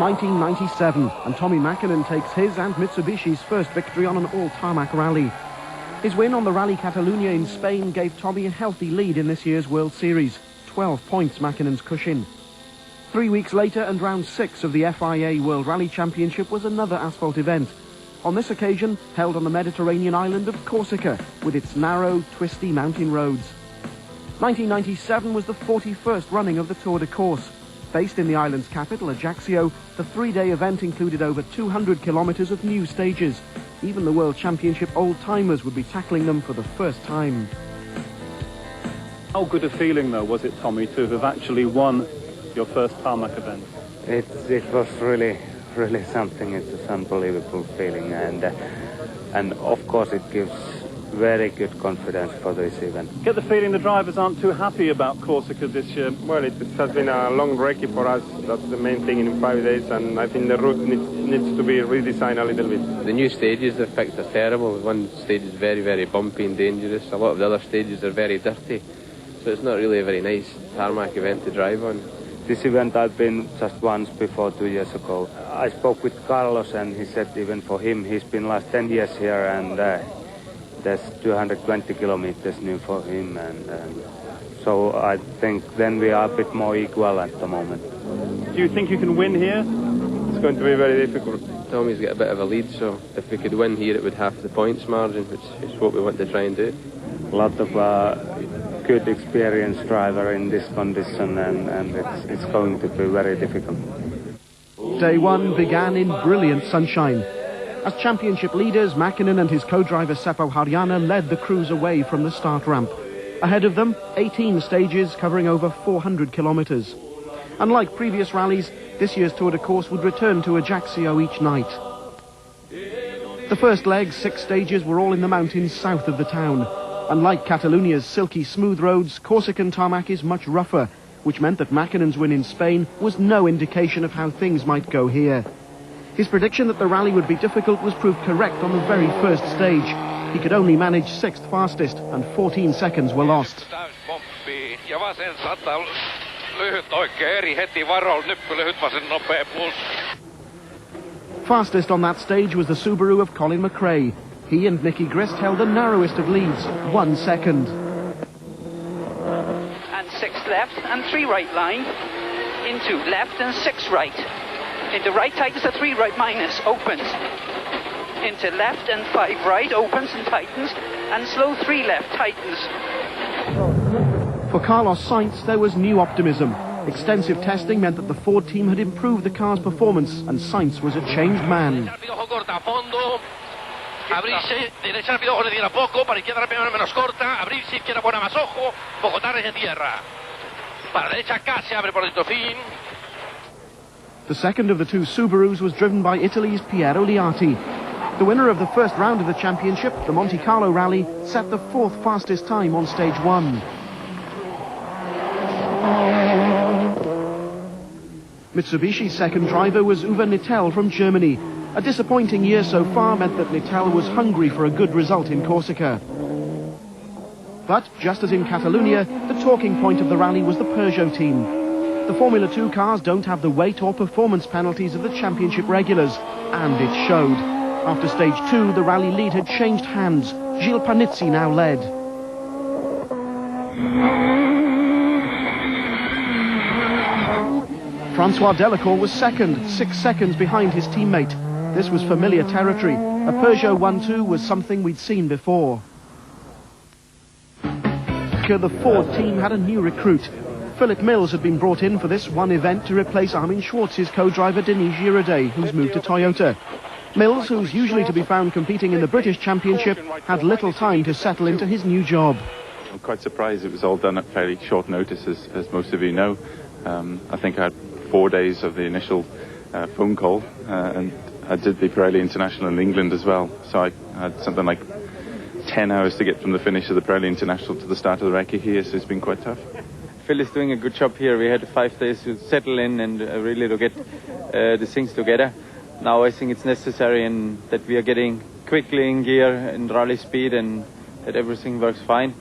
1997, and Tommi Mäkinen takes his and Mitsubishi's first victory on an all-tarmac rally. His win on the Rally Catalunya in Spain gave Tommi a healthy lead in this year's World Series, 12 points Mäkinen's cushion. 3 weeks later, and round 6 of the FIA World Rally Championship was another asphalt event. On this occasion, held on the Mediterranean island of Corsica, with its narrow, twisty mountain roads. 1997 was the 41st running of the Tour de Corse. Based in the island's capital, Ajaccio, the 3-day event included over 200 kilometres of new stages. Even the World Championship old-timers would be tackling them for the first time. How good a feeling, though, was it, Tommi, to have actually won your first tarmac event? It was really something. It's an unbelievable feeling, and of course it gives very good confidence for this event. Get the feeling the drivers aren't too happy about Corsica this year. Well, it has been a long recce for us. That's the main thing in 5 days, and I think the route needs to be redesigned a little bit. The new stages they've picked are terrible. One stage is very bumpy and dangerous. A lot of the other stages are very dirty, so it's not really a very nice tarmac event to drive on. This event I've been just once before 2 years ago. I spoke with Carlos, and he said even for him, he's been last 10 years here, and there's 220 kilometers new for him, and so I think then we are a bit more equal at the moment. Do you think you can win here? It's going to be very difficult. Tommy's got a bit of a lead, so if we could win here it would half the points margin, which is what we want to try and do. A lot of good experienced driver in this condition, and it's going to be very difficult. Day one began in brilliant sunshine. As championship leaders, Mäkinen and his co-driver Seppo Harjanne led the crews away from the start ramp. Ahead of them, 18 stages covering over 400 kilometres. Unlike previous rallies, this year's Tour de Corse would return to Ajaccio each night. The first leg, 6 stages, were all in the mountains south of the town. Unlike Catalunia's silky smooth roads, Corsican tarmac is much rougher, which meant that Mäkinen's win in Spain was no indication of how things might go here. His prediction that the rally would be difficult was proved correct on the very first stage. He could only manage 6th fastest, and 14 seconds were lost. Fastest on that stage was the Subaru of Colin McRae. He and Nicky Grist held the narrowest of leads, 1 second. And 6 left and 3 right line, into left and 6 right. Into right tightens a 3 right minus, opens. Into left and 5 right, opens and tightens, and slow 3 left, tightens. For Carlos Sainz, there was new optimism. Extensive testing meant that the Ford team had improved the car's performance, and Sainz was a changed man. Abrirse, derecha rápido, ojo, le diera poco, para izquierda rápido menos corta, abrirse, izquierda buena más ojo, poco tarde en tierra. Para derecha casi abre por dentro fin. The second of the 2 Subarus was driven by Italy's Piero Liati. The winner of the first round of the championship, the Monte Carlo rally, set the 4th fastest time on stage 1. Mitsubishi's second driver was Uwe Nittel from Germany. A disappointing year so far meant that Nittel was hungry for a good result in Corsica. But, just as in Catalunya, the talking point of the rally was the Peugeot team. The Formula 2 cars don't have the weight or performance penalties of the championship regulars, and it showed. After stage 2, the rally lead had changed hands. Gilles Panizzi now led. Francois Delacour was second, 6 seconds behind his teammate. This was familiar territory. A Peugeot 1-2 was something we'd seen before. The Ford team had a new recruit. Philip Mills had been brought in for this one event to replace Armin Schwartz's co-driver Denis Giraudet, who's moved to Toyota. Mills, who's usually to be found competing in the British Championship, had little time to settle into his new job. I'm quite surprised it was all done at fairly short notice, as most of you know. I think I had 4 days of the initial phone call, and I did the Pirelli International in England as well, so I had something like 10 hours to get from the finish of the Pirelli International to the start of the recce here, so it's been quite tough. Phil is doing a good job here. We had 5 days to settle in and really to get the things together. Now I think it's necessary and that we are getting quickly in gear and rally speed and that everything works fine.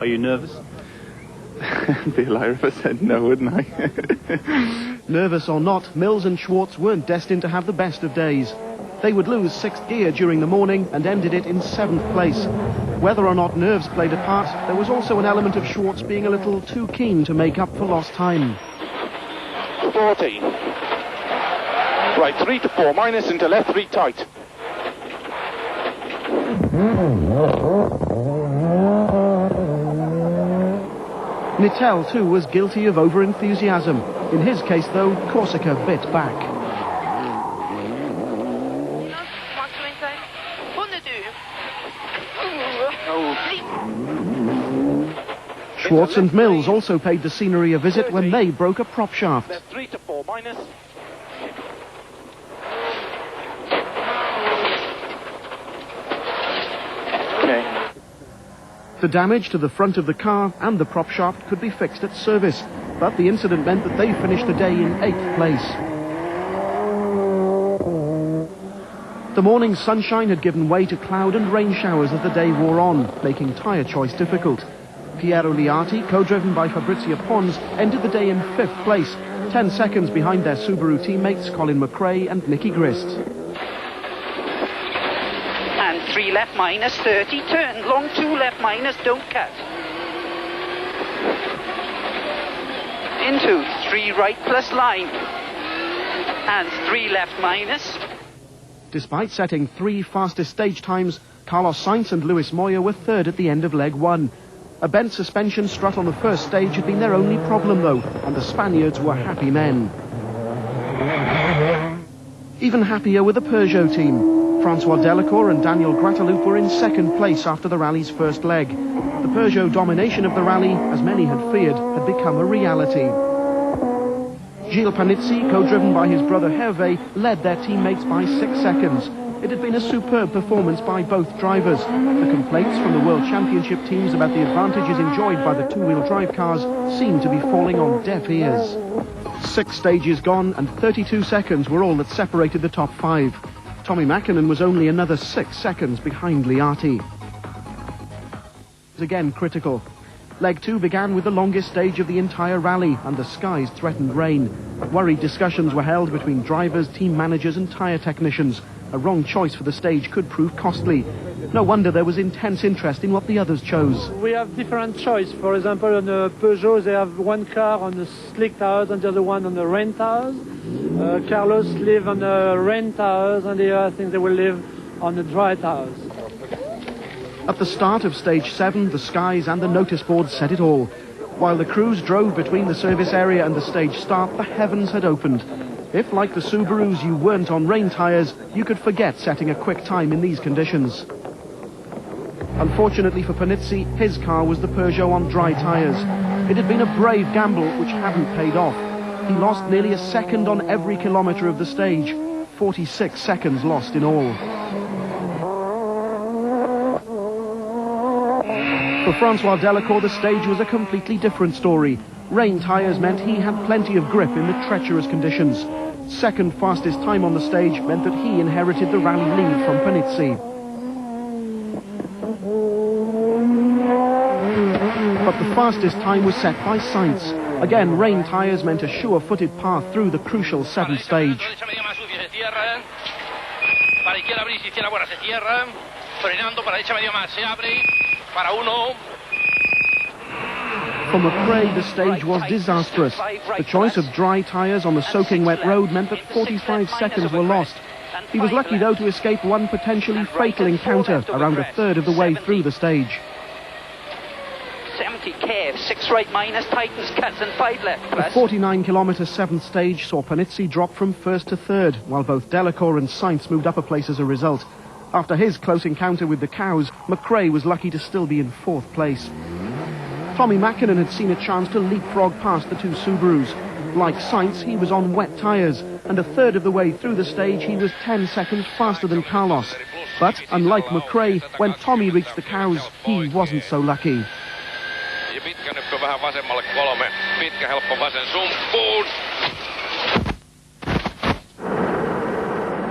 Are you nervous? Be a liar if I said no, wouldn't I? Nervous or not, Mills and Schwartz weren't destined to have the best of days. They would lose 6th gear during the morning and ended it in 7th place. Whether or not nerves played a part, there was also an element of Schwartz being a little too keen to make up for lost time. 40. Right 3 to 4 minus into left 3 tight. Nittel too was guilty of over-enthusiasm. In his case though, Corsica bit back. Schwartz and Mills also paid the scenery a visit when they broke a prop shaft. 3 to 4 minus. The damage to the front of the car and the prop shaft could be fixed at service, but the incident meant that they finished the day in 8th place. The morning's sunshine had given way to cloud and rain showers as the day wore on, making tyre choice difficult. Piero Liati, co-driven by Fabrizio Pons, ended the day in 5th place, 10 seconds behind their Subaru teammates Colin McRae and Nicky Grist. And 3 left minus 30, turn, long 2 left minus, don't cut. Into 3 right plus line. And 3 left minus. Despite setting 3 fastest stage times, Carlos Sainz and Luis Moya were 3rd at the end of leg 1. A bent suspension strut on the first stage had been their only problem though, and the Spaniards were happy men. Even happier were the Peugeot team. Francois Delacour and Daniel Grataloup were in 2nd place after the rally's first leg. The Peugeot domination of the rally, as many had feared, had become a reality. Gilles Panizzi, co-driven by his brother Hervé, led their teammates by 6 seconds. It had been a superb performance by both drivers. The complaints from the World Championship teams about the advantages enjoyed by the two-wheel drive cars seemed to be falling on deaf ears. 6 stages gone and 32 seconds were all that separated the top 5. Tommy Mäkinen was only another 6 seconds behind Liati. Again critical. Leg 2 began with the longest stage of the entire rally and the skies threatened rain. Worried discussions were held between drivers, team managers and tyre technicians. A wrong choice for the stage could prove costly. No wonder there was intense interest in what the others chose. We have different choice. For example, on the Peugeot, they have one car on the slick tires and the other one on the rain tires. Carlos live on the rain tires and the other, I think they will live on the dry tires. At the start of stage 7, the skies and the notice boards said it all. While the crews drove between the service area and the stage start, the heavens had opened. If, like the Subarus, you weren't on rain tyres, you could forget setting a quick time in these conditions. Unfortunately for Panizzi, his car was the Peugeot on dry tyres. It had been a brave gamble which hadn't paid off. He lost nearly a second on every kilometre of the stage. 46 seconds lost in all. For Francois Delacour, the stage was a completely different story. Rain tyres meant he had plenty of grip in the treacherous conditions. Second fastest time on the stage meant that he inherited the rally lead from Panizzi. But the fastest time was set by Sainz. Again, rain tyres meant a sure-footed path through the crucial 7th stage. For McRae, the stage was disastrous. The choice of dry tyres on the soaking wet road meant that 45 seconds were lost. He was lucky, though, to escape one potentially fatal encounter around a third of the way through the stage. 70 kev, 6 right minus, tightens, cuts and 5 left plus. The 49-kilometre 7th stage saw Panizzi drop from 1st to 3rd, while both Delacour and Sainz moved up a place as a result. After his close encounter with the cows, McRae was lucky to still be in 4th place. Tommy Mäkinen had seen a chance to leapfrog past the two Subarus. Like Sainz, he was on wet tyres, and a third of the way through the stage he was 10 seconds faster than Carlos. But, unlike McRae, when Tommy reached the cows, he wasn't so lucky.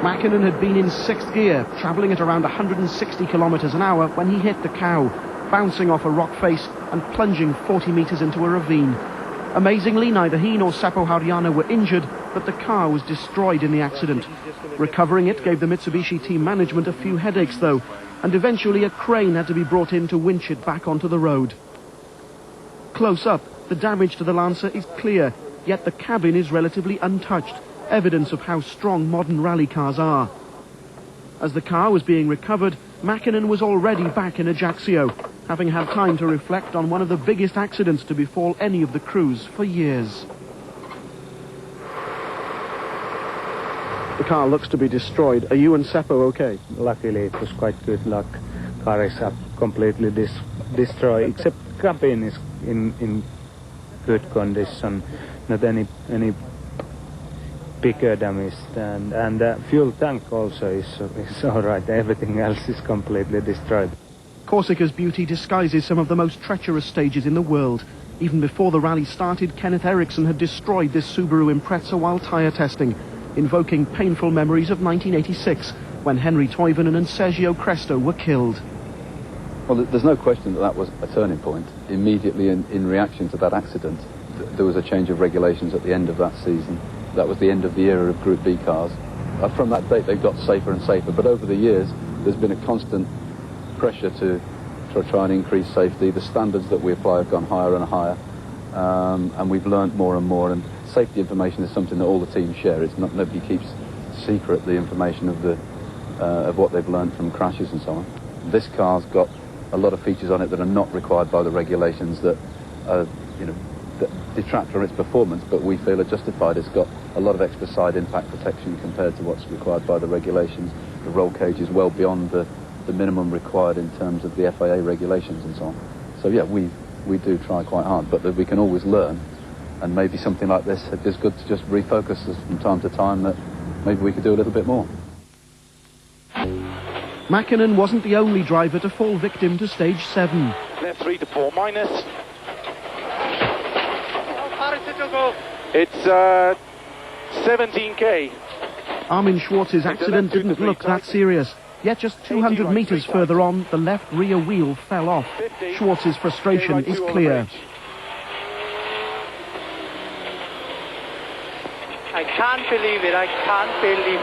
Mäkinen had been in 6th gear, travelling at around 160 kilometres an hour when he hit the cow, bouncing off a rock face and plunging 40 metres into a ravine. Amazingly, neither he nor Seppo Harjanne were injured, but the car was destroyed in the accident. Recovering it gave the Mitsubishi team management a few headaches, though, and eventually a crane had to be brought in to winch it back onto the road. Close up, the damage to the Lancer is clear, yet the cabin is relatively untouched, evidence of how strong modern rally cars are. As the car was being recovered, Mäkinen was already back in Ajaccio, having had time to reflect on one of the biggest accidents to befall any of the crews for years. The car looks to be destroyed. Are you and Seppo okay? Luckily, it was quite good luck. Car is completely destroyed, except cabin is in good condition. Not any bigger damage, and fuel tank also is all right. Everything else is completely destroyed. Corsica's beauty disguises some of the most treacherous stages in the world. Even before the rally started, Kenneth Eriksson had destroyed this Subaru Impreza while tyre testing, invoking painful memories of 1986, when Henry Toivonen and Sergio Cresto were killed. Well, there's no question that was a turning point. Immediately in reaction to that accident, there was a change of regulations at the end of that season. That was the end of the era of Group B cars. From that date, they've got safer and safer, but over the years, there's been a constant pressure to try and increase safety. The standards that we apply have gone higher and higher, and we've learned more and more, and safety information is something that all the teams share. It's not, nobody keeps secret the information of what they've learned from crashes and so on. This car's got a lot of features on it that are not required by the regulations that that detract from its performance, but we feel are justified. It's got a lot of extra side impact protection compared to what's required by the regulations. The roll cage is well beyond the minimum required in terms of the FIA regulations and so on. So yeah, we do try quite hard, but we can always learn, and maybe something like this is good to just refocus us from time to time that maybe we could do a little bit more. Mäkinen wasn't the only driver to fall victim to stage 7. Left 3 to 4 minus. It's 17k. Armin Schwartz's accident didn't look that serious. Yet just 200 metres further on, the left rear wheel fell off. Schwartz's frustration is clear. I can't believe it, I can't believe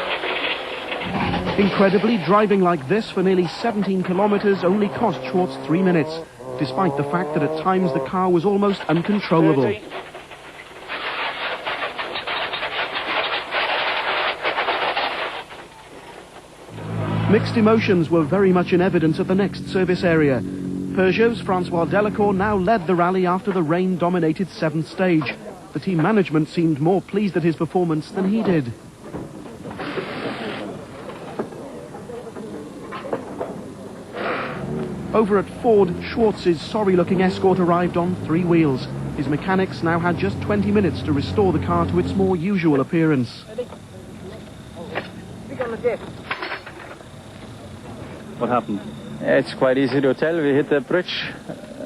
it. Incredibly, driving like this for nearly 17 kilometres only cost Schwartz 3 minutes, despite the fact that at times the car was almost uncontrollable. Mixed emotions were very much in evidence at the next service area. Peugeot's Francois Delacour now led the rally after the rain-dominated 7th stage. The team management seemed more pleased at his performance than he did. Over at Ford, Schwartz's sorry-looking Escort arrived on 3 wheels. His mechanics now had just 20 minutes to restore the car to its more usual appearance. What happened? It's quite easy to tell. We hit a bridge,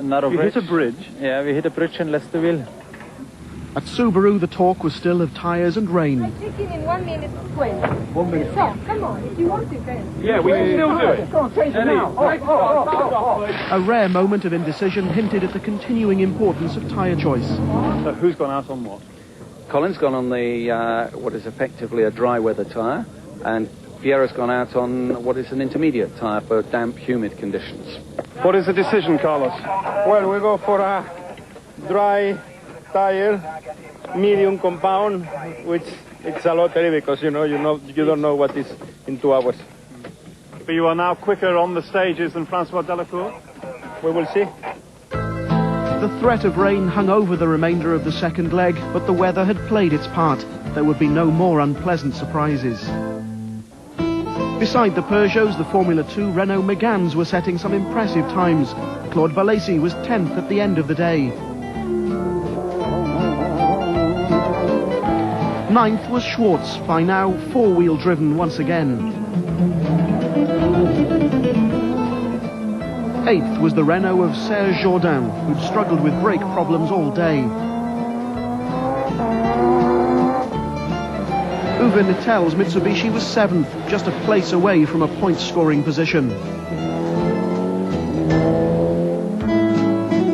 narrow bridge. You hit a bridge? Yeah, we hit a bridge and lost the wheel. At Subaru, the talk was still of tyres and rain. I'm checking in 1 minute 20. 1 minute. So, come on, if you want to, then. Yeah, we can still do it. Go on, change it now. A rare moment of indecision hinted at the continuing importance of tyre choice. So who's gone out on what? Colin's gone on the what is effectively a dry weather tyre, and Piero's gone out on what is an intermediate tyre for damp, humid conditions. What is the decision, Carlos? Well, we go for a dry tire, medium compound, which it's a lottery because you don't know what is in 2 hours. But you are now quicker on the stages than Francois Delacour? We will see. The threat of rain hung over the remainder of the second leg, but the weather had played its part. There would be no more unpleasant surprises. Beside the Peugeots, the Formula 2 Renault Megans were setting some impressive times. Claude Balesi was 10th at the end of the day. 9th was Schwartz, by now 4-wheel driven once again. 8th was the Renault of Serge Jourdain, who'd struggled with brake problems all day. Uwe Nittel's Mitsubishi was 7th, just a place away from a point-scoring position.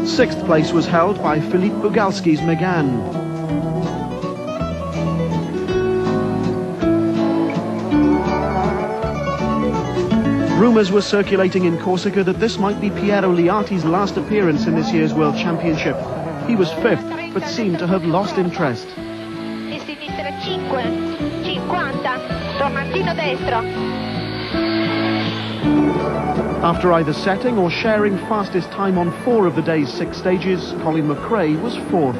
Sixth place was held by Philippe Bugalski's Megane. Rumours were circulating in Corsica that this might be Piero Liati's last appearance in this year's World Championship. He was fifth, but seemed to have lost interest. After either setting or sharing fastest time on 4 of the day's 6 stages, Colin McRae was fourth.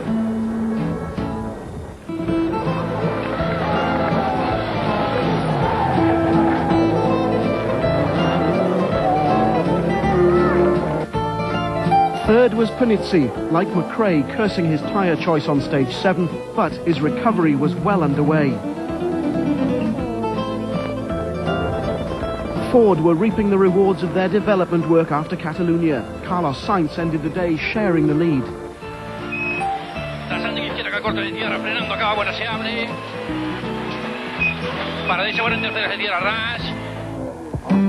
Third was Panizzi, like McRae cursing his tyre choice on stage 7, but his recovery was well underway. Ford were reaping the rewards of their development work after Catalunya. Carlos Sainz ended the day sharing the lead.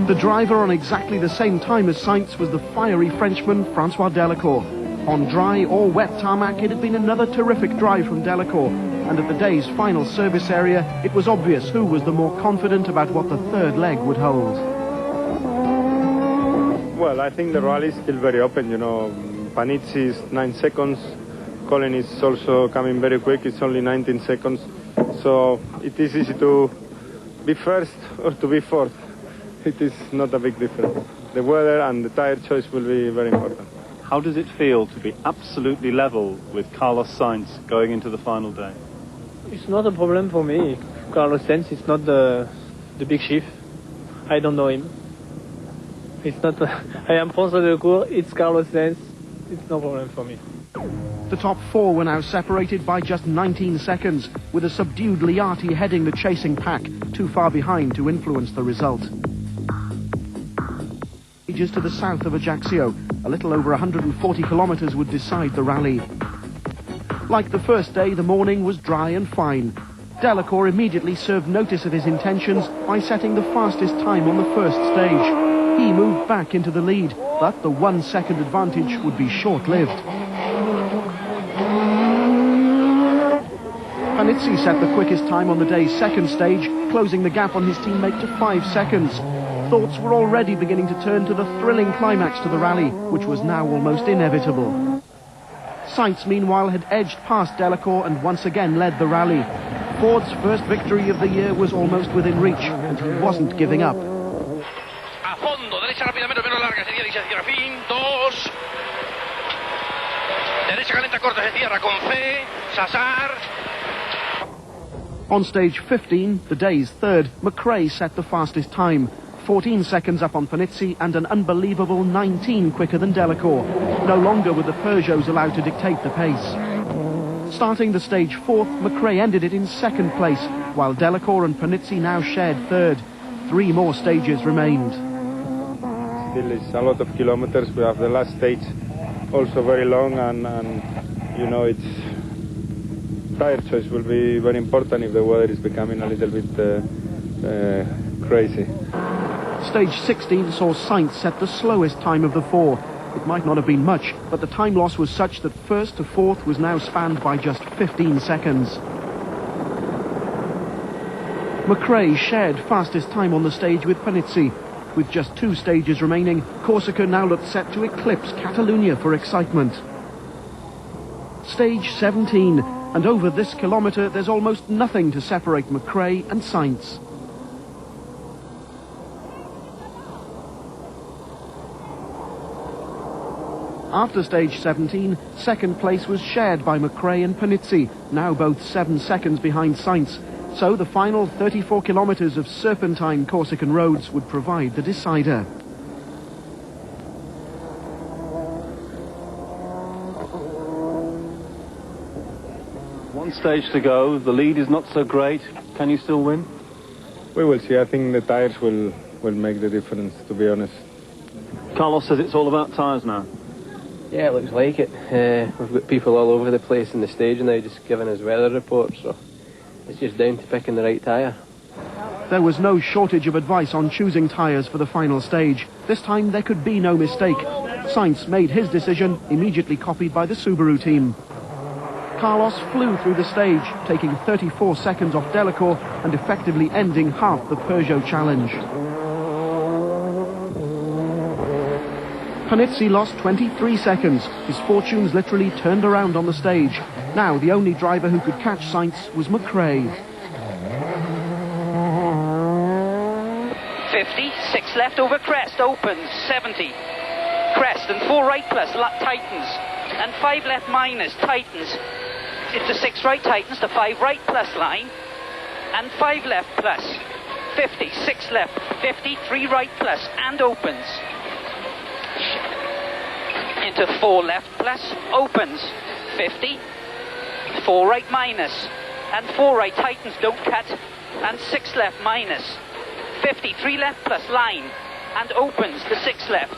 The driver on exactly the same time as Sainz was the fiery Frenchman Francois Delacour. On dry or wet tarmac, it had been another terrific drive from Delacour, and at the day's final service area, it was obvious who was the more confident about what the third leg would hold. Well, I think the rally is still very open, you know. Panizzi is 9 seconds, Colin is also coming very quick, it's only 19 seconds, so it is easy to be first or to be fourth. It is not a big difference. The weather and the tyre choice will be very important. How does it feel to be absolutely level with Carlos Sainz going into the final day? It's not a problem for me. Carlos Sainz is not the big chief. I don't know him. It's not. I am François Delacour. It's Carlos Sainz. It's no problem for me. The top 4 were now separated by just 19 seconds, with a subdued Liati heading the chasing pack, too far behind to influence the result. Just to the south of Ajaccio, a little over 140 kilometers would decide the rally. Like the first day, the morning was dry and fine. Delacour immediately served notice of his intentions by setting the fastest time on the first stage. He moved back into the lead, but the 1 second advantage would be short-lived. Panizzi set the quickest time on the day's second stage, closing the gap on his teammate to 5 seconds. Thoughts were already beginning to turn to the thrilling climax to the rally, which was now almost inevitable. Sainz, meanwhile, had edged past Delacour and once again led the rally. Ford's first victory of the year was almost within reach, and he wasn't giving up. A fondo, derecha rápidamente, menos larga, se cierra, fin, 2. Derecha calenta corta, se cierra con C, Sasar. On stage 15, the day's third, McRae set the fastest time. 14 seconds up on Panizzi and an unbelievable 19 quicker than Delacour. No longer were the Peugeots allowed to dictate the pace. Starting the stage 4th, McRae ended it in 2nd place, while Delacour and Panizzi now shared 3rd. 3 more stages remained. Still is a lot of kilometers. We have the last stage also very long, and you know, it's tire choice will be very important if the weather is becoming a little bit crazy. Stage 16 saw Sainz set the slowest time of the 4. It might not have been much, but the time loss was such that 1st to 4th was now spanned by just 15 seconds. McRae shared fastest time on the stage with Panizzi. With just 2 stages remaining, Corsica now looked set to eclipse Catalunya for excitement. Stage 17, and over this kilometre there's almost nothing to separate McRae and Sainz. After stage 17, 2nd place was shared by McRae and Panizzi, now both 7 seconds behind Sainz. So the final 34 kilometres of serpentine Corsican roads would provide the decider. One stage to go, the lead is not so great. Can you still win? We will see. I think the tyres will make the difference, to be honest. Carlos says it's all about tyres now. Yeah, it looks like it. We've got people all over the place in the stage now just giving us weather reports, so it's just down to picking the right tyre. There was no shortage of advice on choosing tyres for the final stage. This time there could be no mistake. Sainz made his decision, immediately copied by the Subaru team. Carlos flew through the stage, taking 34 seconds off Delacour and effectively ending half the Peugeot challenge. Panizzi lost 23 seconds. His fortunes literally turned around on the stage. Now the only driver who could catch Sainz was McRae. 50, 6 left over crest, opens, 70. Crest and 4 right plus, tightens. And 5 left minus, tightens. Into 6 right tightens to 5 right plus line. And 5 left plus. 50, 6 left, 50, 3 right plus, and opens. Into 4 left plus, opens. 50, 4 right minus. And 4 right tightens, don't cut. And 6 left minus. 50, 3 left plus line. And opens to 6 left.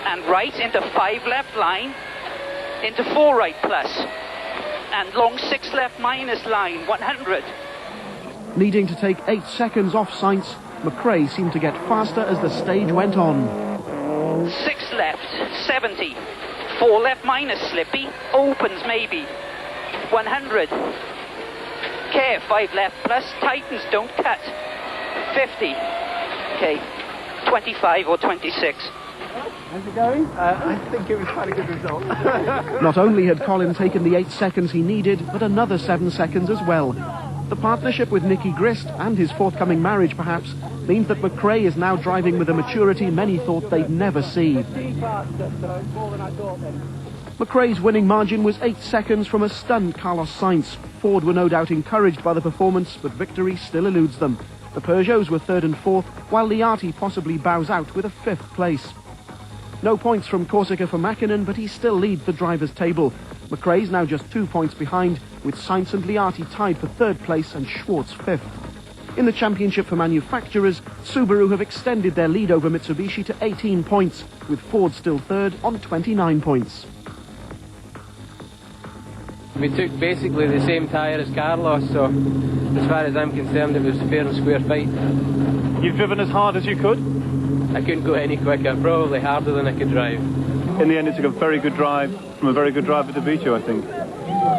And right into 5 left line. Into 4 right plus. And long 6 left minus line, 100. Needing to take 8 seconds off Sainz, McRae seemed to get faster as the stage went on. 6 left, 70. 4 left minus, slippy. Opens maybe. 100. Care, 5 left plus, tightens, don't cut. 50. Okay, 25 or 26. How's it going? I think it was quite a good result. Not only had Colin taken the 8 seconds he needed, but another 7 seconds as well. The partnership with Nicky Grist and his forthcoming marriage, perhaps, means that McRae is now driving with a maturity many thought they'd never see. McRae's winning margin was 8 seconds from a stunned Carlos Sainz. Ford were no doubt encouraged by the performance, but victory still eludes them. The Peugeots were 3rd and 4th, while Liati possibly bows out with a 5th place. No points from Corsica for Mäkinen, but he still leads the drivers' table. McRae's now just 2 points behind, with Sainz and Liati tied for 3rd place and Schwartz 5th. In the championship for manufacturers, Subaru have extended their lead over Mitsubishi to 18 points, with Ford still 3rd on 29 points. We took basically the same tyre as Carlos, so as far as I'm concerned it was a fair and square fight. You've driven as hard as you could? I couldn't go any quicker, probably harder than I could drive. In the end it took a very good drive from a very good driver to beat you, I think.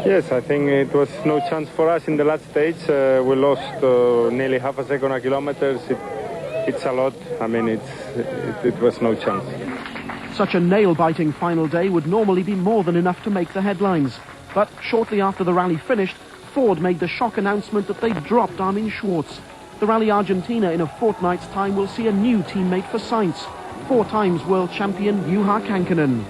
Yes, I think it was no chance for us in the last stage. We lost nearly half a second a kilometer. It's a lot. I mean, it was no chance. Such a nail-biting final day would normally be more than enough to make the headlines. But shortly after the rally finished, Ford made the shock announcement that they'd dropped Armin Schwartz. The Rally Argentina in a fortnight's time will see a new teammate for Sainz, 4 times world champion Juha Kankkunen.